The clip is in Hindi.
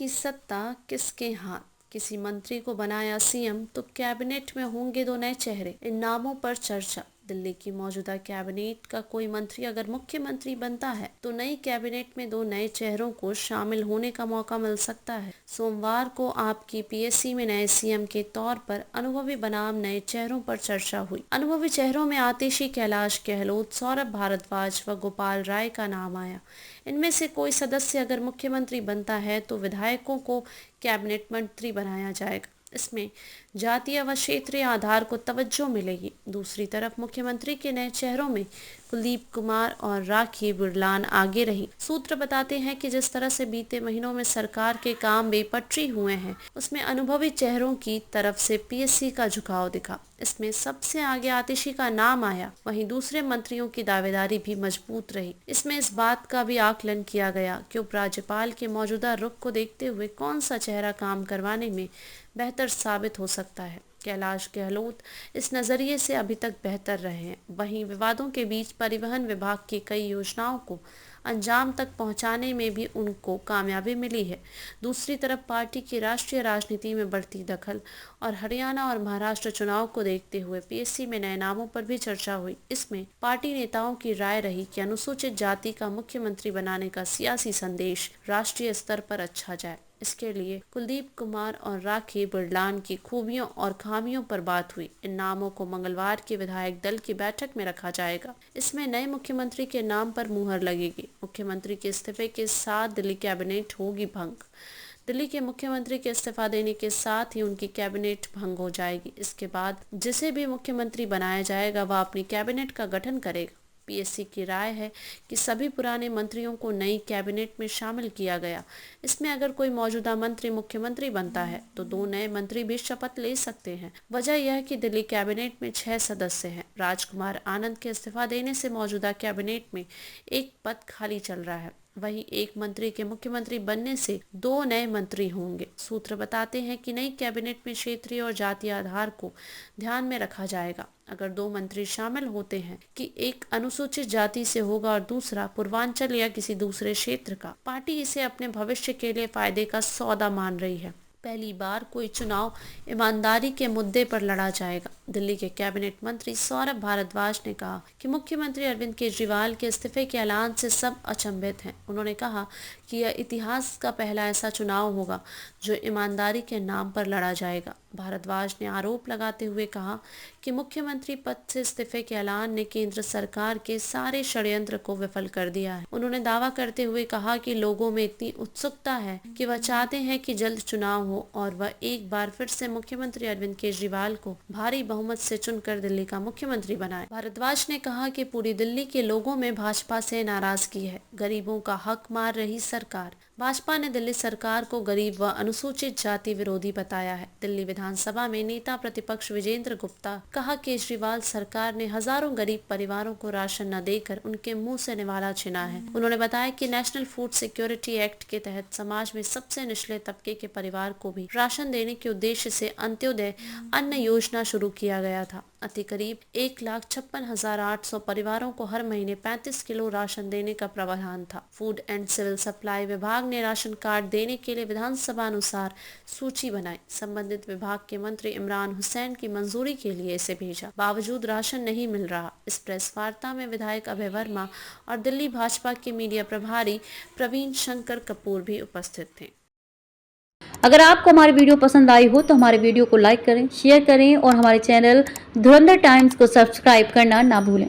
की सत्ता किसके हाथ, किसी मंत्री को बनाया सीएम तो कैबिनेट में होंगे 2 नए चेहरे, इन नामों पर चर्चा। दिल्ली की मौजूदा कैबिनेट का कोई मंत्री अगर मुख्यमंत्री बनता है तो नई कैबिनेट में 2 नए चेहरों को शामिल होने का मौका मिल सकता है। सोमवार को आपकी पीएससी में नए सीएम के तौर पर अनुभवी बनाम नए चेहरों पर चर्चा हुई। अनुभवी चेहरों में आतिशी, कैलाश गहलोत, सौरभ भारद्वाज व गोपाल राय का नाम आया। इनमें से कोई सदस्य अगर मुख्यमंत्री बनता है तो विधायकों को कैबिनेट मंत्री बनाया जाएगा। इसमें जातीय व क्षेत्रीय आधार को तवज्जो मिलेगी। दूसरी तरफ मुख्यमंत्री के नए चेहरों में कुलदीप कुमार और राखी बिरलान आगे रही। सूत्र बताते हैं कि जिस तरह से बीते महीनों में सरकार के काम बेपटरी हुए हैं, उसमें अनुभवी चेहरों की तरफ से पीएससी का झुकाव दिखा। इसमें सबसे आगे आतिशी का नाम आया, वहीं दूसरे मंत्रियों की दावेदारी भी मजबूत रही। इसमें इस बात का भी आकलन किया गया कि उपराज्यपाल के मौजूदा रुख को देखते हुए कौन सा चेहरा काम करवाने में बेहतर साबित हो सकता है। कैलाश गहलोत इस नजरिए से अभी तक बेहतर रहे हैं। वहीं विवादों के बीच परिवहन विभाग की कई योजनाओं को अंजाम तक पहुंचाने में भी उनको कामयाबी मिली है। दूसरी तरफ पार्टी की राष्ट्रीय राजनीति में बढ़ती दखल और हरियाणा और महाराष्ट्र चुनाव को देखते हुए पीएससी में नए नामों पर भी चर्चा हुई। इसमें पार्टी नेताओं की राय रही कि अनुसूचित जाति का मुख्यमंत्री बनाने का सियासी संदेश राष्ट्रीय स्तर पर अच्छा जाए। इसके लिए कुलदीप कुमार और राखी बिरलान की खूबियों और खामियों पर बात हुई। इन नामों को मंगलवार के विधायक दल की बैठक में रखा जाएगा। इसमें नए मुख्यमंत्री के नाम पर मुहर लगेगी। मुख्यमंत्री के इस्तीफे के साथ दिल्ली कैबिनेट होगी भंग। दिल्ली के मुख्यमंत्री के इस्तीफा देने के साथ ही उनकी कैबिनेट भंग हो जाएगी। इसके बाद जिसे भी मुख्यमंत्री बनाया जाएगा वह अपनी कैबिनेट का गठन करेगा। पीएससी की राय है कि सभी पुराने मंत्रियों को नई कैबिनेट में शामिल किया गया। इसमें अगर कोई मौजूदा मंत्री मुख्यमंत्री बनता है तो 2 नए मंत्री भी शपथ ले सकते हैं। वजह यह है कि दिल्ली कैबिनेट में 6 सदस्य हैं। राजकुमार आनंद के इस्तीफा देने से मौजूदा कैबिनेट में एक पद खाली चल रहा है। वहीं एक मंत्री के मुख्यमंत्री बनने से 2 नए मंत्री होंगे। सूत्र बताते हैं कि नई कैबिनेट में क्षेत्रीय और जातीय आधार को ध्यान में रखा जाएगा। अगर 2 मंत्री शामिल होते हैं कि एक अनुसूचित जाति से होगा और दूसरा पूर्वांचल या किसी दूसरे क्षेत्र का, पार्टी इसे अपने भविष्य के लिए फायदे का सौदा मान रही है। पहली बार कोई चुनाव ईमानदारी के मुद्दे पर लड़ा जाएगा। दिल्ली के कैबिनेट मंत्री सौरभ भारद्वाज ने कहा कि मुख्यमंत्री अरविंद केजरीवाल के इस्तीफे के ऐलान से सब अचंभित हैं। उन्होंने कहा कि यह इतिहास का पहला ऐसा चुनाव होगा जो ईमानदारी के नाम पर लड़ा जाएगा। भारद्वाज ने आरोप लगाते हुए कहा कि मुख्यमंत्री पद से इस्तीफे के ऐलान ने केंद्र सरकार के सारे षड्यंत्र को विफल कर दिया है। उन्होंने दावा करते हुए कहा कि लोगों में इतनी उत्सुकता है कि वह चाहते हैं कि जल्द चुनाव हो और वह एक बार फिर से मुख्यमंत्री अरविंद केजरीवाल को भारी बहुमत से चुनकर दिल्ली का मुख्यमंत्री बनाए। भारद्वाज ने कहा कि पूरी दिल्ली के लोगों में भाजपा से नाराजगी है। गरीबों का हक मार रही सरकार। भाजपा ने दिल्ली सरकार को गरीब व अनुसूचित जाति विरोधी बताया है। दिल्ली विधानसभा में नेता प्रतिपक्ष विजेंद्र गुप्ता कहा केजरीवाल सरकार ने हजारों गरीब परिवारों को राशन न देकर उनके मुंह से निवाला छीना है। उन्होंने बताया कि नेशनल फूड सिक्योरिटी एक्ट के तहत समाज में सबसे निचले तबके के परिवार को भी राशन देने के उद्देश्य से अंत्योदय अन्न योजना शुरू किया गया था। अति करीब 1,56,800 परिवारों को हर महीने 35 किलो राशन देने का प्रावधान था। फूड एंड सिविल सप्लाई विभाग ने राशन कार्ड देने के लिए विधानसभा अनुसार सूची बनाई। संबंधित विभाग के मंत्री इमरान हुसैन की मंजूरी के लिए इसे भेजा, बावजूद राशन नहीं मिल रहा। इस प्रेस वार्ता में विधायक अभय वर्मा और दिल्ली भाजपा के मीडिया प्रभारी प्रवीण शंकर कपूर भी उपस्थित थे। अगर आपको हमारी वीडियो पसंद आई हो तो हमारे वीडियो को लाइक करें, शेयर करें और हमारे चैनल धुरंधर टाइम्स को सब्सक्राइब करना ना भूलें।